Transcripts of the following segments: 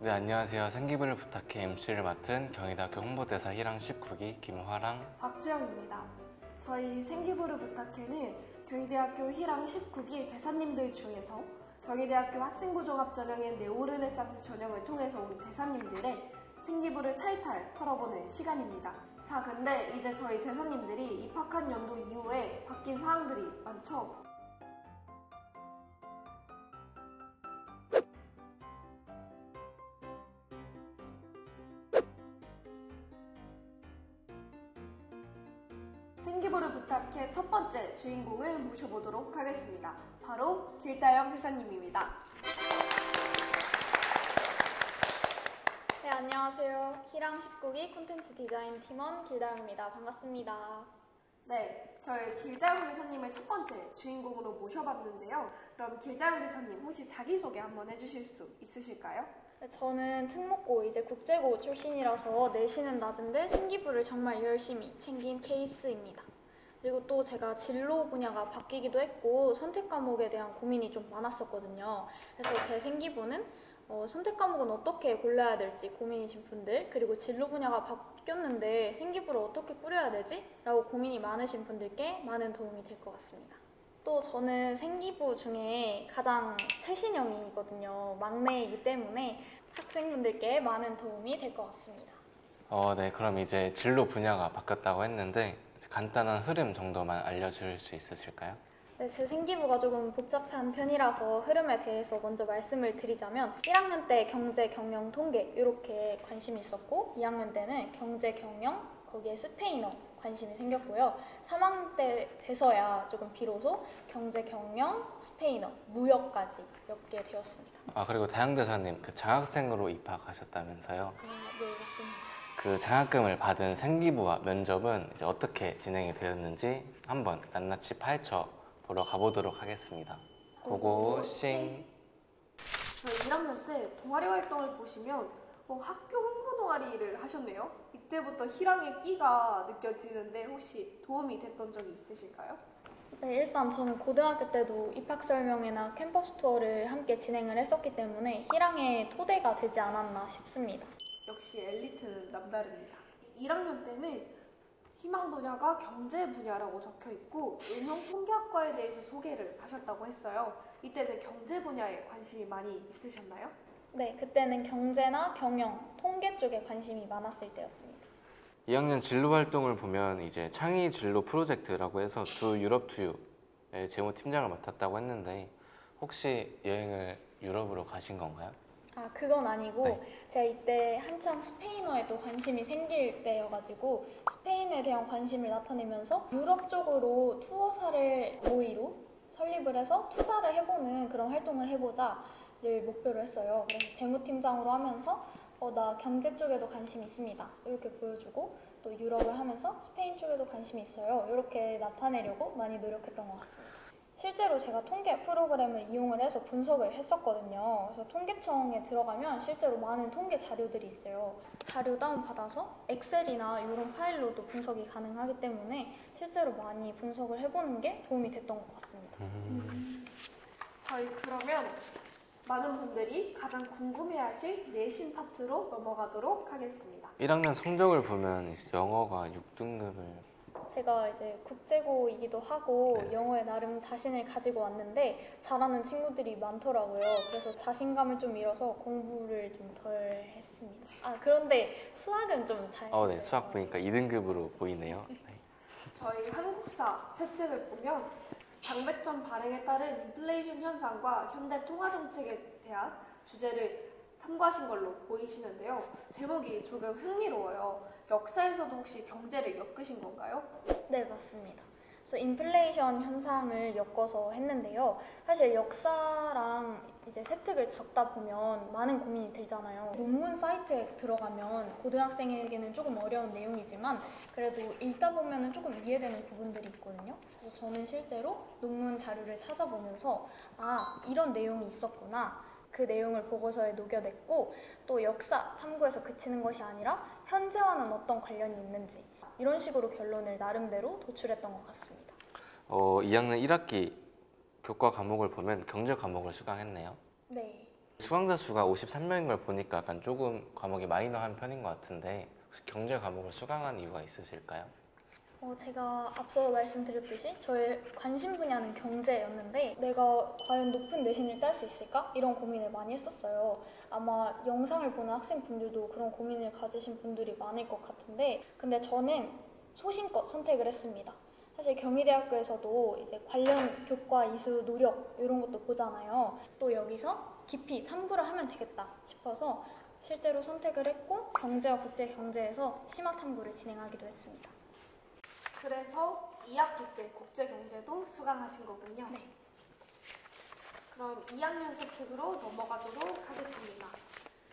네, 안녕하세요. 생기부를 부탁해 MC를 맡은 경희대학교 홍보대사 1학 19기 김화랑 박주영입니다. 저희 생기부를 부탁해는 경희대학교 1학 19기 대사님들 중에서 경희대학교 학생부종합전형의 네오르네상스 전형을 통해서 온 대사님들의 생기부를 탈탈 털어보는 시간입니다. 자, 근데 이제 저희 대사님들이 입학한 연도 이후에 바뀐 사항들이 많죠? 생기부를 부탁해 첫 번째 주인공을 모셔보도록 하겠습니다. 바로 길다영 대사님입니다. 네, 안녕하세요. 1학 19기 콘텐츠 디자인 팀원 길다영입니다. 반갑습니다. 네, 저희 길다영 대사님을 첫 번째 주인공으로 모셔봤는데요. 그럼 길다영 대사님 혹시 자기소개 한번 해주실 수 있으실까요? 네, 저는 특목고 이제 국제고 출신이라서 내신은 낮은데 생기부를 정말 열심히 챙긴 케이스입니다. 그리고 또 제가 진로 분야가 바뀌기도 했고 선택 과목에 대한 고민이 좀 많았었거든요. 그래서 제 생기부는 선택 과목은 어떻게 골라야 될지 고민이신 분들, 그리고 진로 분야가 바뀌었는데 생기부를 어떻게 꾸려야 되지? 라고 고민이 많으신 분들께 많은 도움이 될 것 같습니다. 또 저는 생기부 중에 가장 최신형이거든요. 막내이기 때문에 학생분들께 많은 도움이 될 것 같습니다. 네, 그럼 이제 진로 분야가 바뀌었다고 했는데 간단한 흐름 정도만 알려줄 수 있으실까요? 네, 제 생기부가 조금 복잡한 편이라서 흐름에 대해서 먼저 말씀을 드리자면 1학년 때 경제, 경영, 통계 이렇게 관심이 있었고 2학년 때는 경제, 경영, 거기에 스페인어 관심이 생겼고요. 3학년 때 돼서야 조금 비로소 경제, 경영, 스페인어, 무역까지 엮게 되었습니다. 그리고 다영대사님 장학생으로 입학하셨다면서요? 네, 맞습니다. 그 장학금을 받은 생기부와 면접은 이제 어떻게 진행이 되었는지 한번 낱낱이 파헤쳐 보러 가보도록 하겠습니다. 고고싱! 저희 1학년 때 동아리 활동을 보시면 학교 홍보 동아리를 하셨네요. 이때부터 희랑의 끼가 느껴지는데 혹시 도움이 됐던 적이 있으실까요? 네, 일단 저는 고등학교 때도 입학 설명회나 캠퍼스 투어를 함께 진행을 했었기 때문에 희랑의 토대가 되지 않았나 싶습니다. 역시 엘리트는 남다릅니다. 1학년 때는 희망 분야가 경제 분야라고 적혀 있고 응용 통계학과에 대해서 소개를 하셨다고 했어요. 이때는 경제 분야에 관심이 많이 있으셨나요? 네, 그때는 경제나 경영, 통계 쪽에 관심이 많았을 때였습니다. 2학년 진로 활동을 보면 이제 창의 진로 프로젝트라고 해서 두 유럽 투유의 재무팀장을 맡았다고 했는데 혹시 여행을 유럽으로 가신 건가요? 그건 아니고 네. 제가 이때 한창 스페인어에도 관심이 생길 때여가지고 스페인에 대한 관심을 나타내면서 유럽 쪽으로 투어사를 모의로 설립을 해서 투자를 해보는 그런 활동을 해보자를 목표로 했어요. 그래서 재무팀장으로 하면서 나 경제 쪽에도 관심이 있습니다. 이렇게 보여주고 또 유럽을 하면서 스페인 쪽에도 관심이 있어요. 이렇게 나타내려고 많이 노력했던 것 같습니다. 실제로 제가 통계 프로그램을 이용을 해서 분석을 했었거든요. 그래서 통계청에 들어가면 실제로 많은 통계 자료들이 있어요. 자료 다운받아서 엑셀이나 이런 파일로도 분석이 가능하기 때문에 실제로 많이 분석을 해보는 게 도움이 됐던 것 같습니다. 저희 그러면 많은 분들이 가장 궁금해하실 내신 파트로 넘어가도록 하겠습니다. 1학년 성적을 보면 이제 영어가 6등급을 제가 이제 국제고이기도 하고 네. 영어에 나름 자신을 가지고 왔는데 잘하는 친구들이 많더라고요. 그래서 자신감을 좀 잃어서 공부를 좀 덜 했습니다. 그런데 수학은 좀 잘 했어요. 네, 수학 보니까 2등급으로 보이네요. 네. 저희 한국사 새 책을 보면 당배점 발행에 따른 인플레이션 현상과 현대 통화정책에 대한 주제를 탐구하신 걸로 보이시는데요. 제목이 조금 흥미로워요. 역사에서도 혹시 경제를 엮으신 건가요? 네, 맞습니다. 그래서 인플레이션 현상을 엮어서 했는데요. 사실 역사랑 이제 세특을 적다 보면 많은 고민이 들잖아요. 논문 사이트에 들어가면 고등학생에게는 조금 어려운 내용이지만 그래도 읽다 보면 조금 이해되는 부분들이 있거든요. 그래서 저는 실제로 논문 자료를 찾아보면서 이런 내용이 있었구나. 그 내용을 보고서에 녹여냈고 또 역사 탐구에서 그치는 것이 아니라 현재와는 어떤 관련이 있는지 이런 식으로 결론을 나름대로 도출했던 것 같습니다. 2학년 1학기 교과 과목을 보면 경제 과목을 수강했네요. 네. 수강자 수가 53명인 걸 보니까 약간 조금 과목이 마이너한 편인 것 같은데 혹시 경제 과목을 수강한 이유가 있으실까요? 제가 앞서 말씀드렸듯이 저의 관심 분야는 경제였는데 내가 과연 높은 내신을 딸 수 있을까? 이런 고민을 많이 했었어요. 아마 영상을 보는 학생분들도 그런 고민을 가지신 분들이 많을 것 같은데 근데 저는 소신껏 선택을 했습니다. 사실 경희대학교에서도 이제 관련 교과, 이수, 노력 이런 것도 보잖아요. 또 여기서 깊이 탐구를 하면 되겠다 싶어서 실제로 선택을 했고 경제와 국제경제에서 심화 탐구를 진행하기도 했습니다. 그래서 2학기 때 국제경제도 수강하신 거군요. 네. 그럼 2학년 세특으로 넘어가도록 하겠습니다.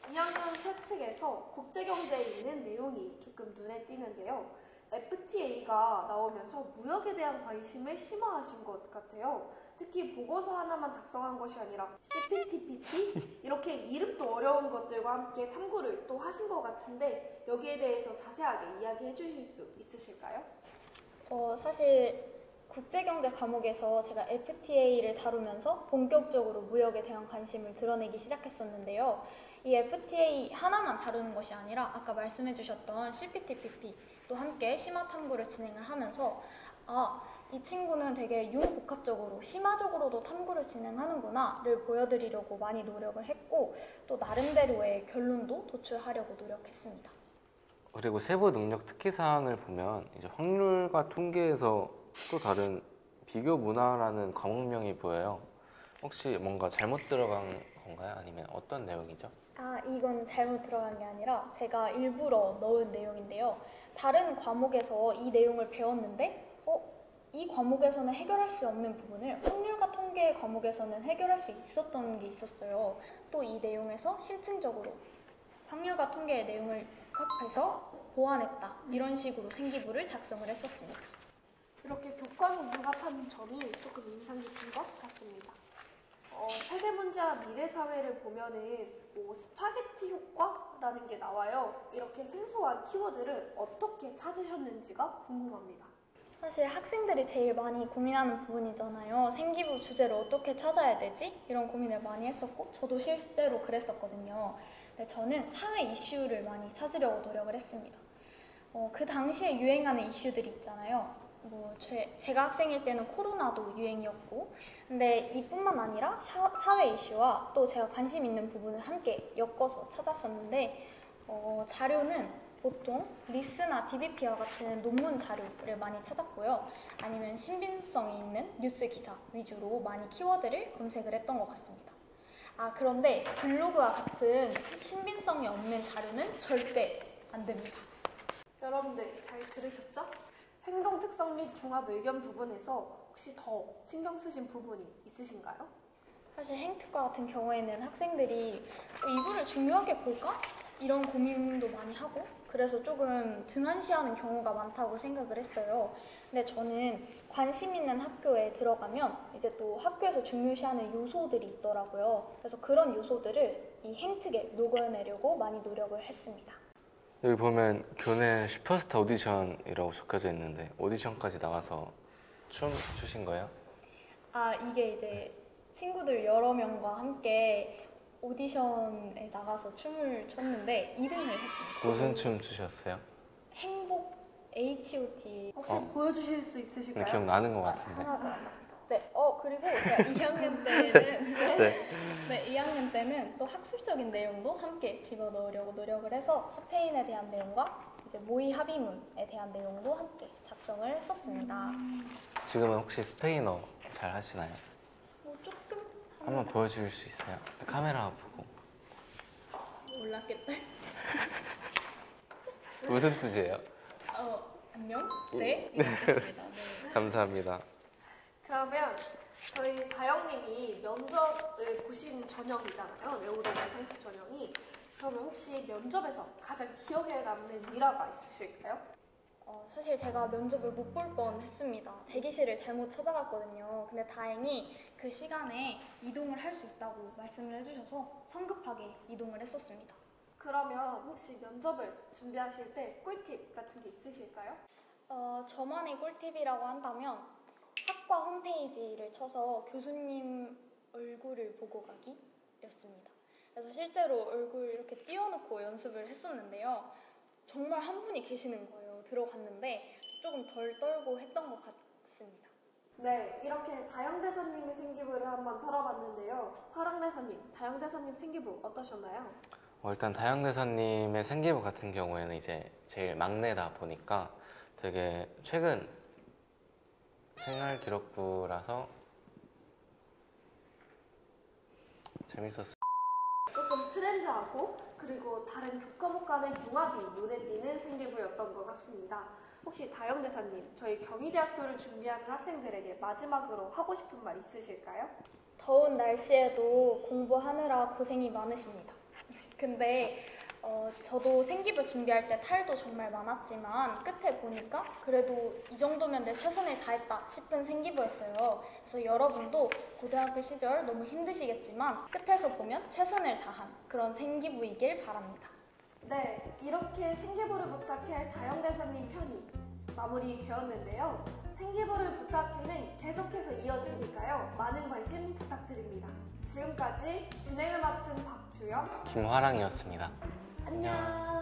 2학년 세특에서 국제경제에 있는 내용이 조금 눈에 띄는데요. FTA가 나오면서 무역에 대한 관심을 심화하신 것 같아요. 특히 보고서 하나만 작성한 것이 아니라 CPTPP 이렇게 이름도 어려운 것들과 함께 탐구를 또 하신 것 같은데 여기에 대해서 자세하게 이야기해 주실 수 있으실까요? 사실 국제경제 과목에서 제가 FTA를 다루면서 본격적으로 무역에 대한 관심을 드러내기 시작했었는데요. 이 FTA 하나만 다루는 것이 아니라 아까 말씀해 주셨던 CPTPP도 함께 심화 탐구를 진행을 하면서 이 친구는 되게 융복합적으로 심화적으로도 탐구를 진행하는구나를 보여드리려고 많이 노력을 했고 또 나름대로의 결론도 도출하려고 노력했습니다. 그리고 세부 능력 특기 사항을 보면 이제 확률과 통계에서 또 다른 비교 문화라는 과목명이 보여요. 혹시 뭔가 잘못 들어간 건가요? 아니면 어떤 내용이죠? 이건 잘못 들어간 게 아니라 제가 일부러 넣은 내용인데요. 다른 과목에서 이 내용을 배웠는데 이 과목에서는 해결할 수 없는 부분을 확률과 통계 과목에서는 해결할 수 있었던 게 있었어요. 또 이 내용에서 심층적으로 확률과 통계의 내용을 복합해서 보완했다. 이런 식으로 생기부를 작성을 했었습니다. 이렇게 교과목 융합하는 점이 조금 인상 깊은 것 같습니다. 세계 문제와 미래 사회를 보면은 스파게티 효과라는 게 나와요. 이렇게 생소한 키워드를 어떻게 찾으셨는지가 궁금합니다. 사실 학생들이 제일 많이 고민하는 부분이잖아요. 생기부 주제를 어떻게 찾아야 되지? 이런 고민을 많이 했었고 저도 실제로 그랬었거든요. 근데 저는 사회 이슈를 많이 찾으려고 노력을 했습니다. 그 당시에 유행하는 이슈들이 있잖아요. 제가 학생일 때는 코로나도 유행이었고 근데 이뿐만 아니라 사회 이슈와 또 제가 관심 있는 부분을 함께 엮어서 찾았었는데 자료는 보통 리스나 DBP와 같은 논문 자료를 많이 찾았고요. 아니면 신빙성이 있는 뉴스 기사 위주로 많이 키워드를 검색을 했던 것 같습니다. 그런데 블로그와 같은 신빙성이 없는 자료는 절대 안 됩니다. 여러분들 잘 들으셨죠? 행동 특성 및 종합 의견 부분에서 혹시 더 신경 쓰신 부분이 있으신가요? 사실 행특과 같은 경우에는 학생들이 이거를 중요하게 볼까? 이런 고민도 많이 하고 그래서 조금 등한시하는 경우가 많다고 생각을 했어요. 근데 저는 관심 있는 학교에 들어가면 이제 또 학교에서 중요시하는 요소들이 있더라고요. 그래서 그런 요소들을 이 행특에 녹여내려고 많이 노력을 했습니다. 여기 보면 교내 슈퍼스타 오디션이라고 적혀져 있는데 오디션까지 나가서 춤 추신 거예요? 이게 이제 친구들 여러 명과 함께 오디션에 나가서 춤을 췄는데 2등을 했습니다. 무슨 춤 추셨어요? 행복 HOT. 혹시 보여주실 수 있으실까요? 기억나는 것 같은데. 네. 그리고 제가 2학년 때는 네. 2학년 때는 또 학술적인 내용도 함께 집어넣으려고 노력을 해서 스페인에 대한 내용과 이제 모의 합의문에 대한 내용도 함께 작성을 했었습니다. 지금은 혹시 스페인어 잘 하시나요? 조금 한번 보여줄 수 있어요? 카메라 보고. 몰랐겠다. 무슨 뜻이에요? 안녕? 네? 이런 뜻입니다. 네. 감사합니다. 그러면 저희 다영님이 면접을 보신 전형이잖아요. 네오르네상스 전형이. 그러면 혹시 면접에서 가장 기억에 남는 일화가 있으실까요? 사실 제가 면접을 못 볼 뻔했습니다. 대기실을 잘못 찾아갔거든요. 근데 다행히 그 시간에 이동을 할 수 있다고 말씀을 해주셔서 성급하게 이동을 했었습니다. 그러면 혹시 면접을 준비하실 때 꿀팁 같은 게 있으실까요? 저만의 꿀팁이라고 한다면 학과 홈페이지를 쳐서 교수님 얼굴을 보고 가기였습니다. 그래서 실제로 얼굴 이렇게 띄워놓고 연습을 했었는데요. 정말 한 분이 계시는 거예요. 들어갔는데 조금 덜 떨고 했던 것 같습니다. 네, 이렇게 다영 대사님의 생기부를 한번 털어봤는데요. 화랑 대사님, 다영 대사님 생기부 어떠셨나요? 일단 다영 대사님의 생기부 같은 경우에는 이제 제일 막내다 보니까 되게 최근 생활기록부라서 재밌었어요. 조금 트렌드하고 그리고 다른 교과목 간의 융합이 눈에 띄는 생기부였던 것 같습니다. 혹시 다영 대사님, 저희 경희대학교를 준비하는 학생들에게 마지막으로 하고 싶은 말 있으실까요? 더운 날씨에도 공부하느라 고생이 많으십니다. 근데 저도 생기부 준비할 때 탈도 정말 많았지만 끝에 보니까 그래도 이 정도면 내 최선을 다했다 싶은 생기부였어요. 그래서 여러분도 고등학교 시절 너무 힘드시겠지만 끝에서 보면 최선을 다한 그런 생기부이길 바랍니다. 네, 이렇게 생기부를 부탁해 다영 대사님 편이 마무리되었는데요. 생기부를 부탁해는 계속해서 이어지니까요. 많은 관심 부탁드립니다. 지금까지 진행을 맡은 박주영, 김화랑이었습니다. 안녕.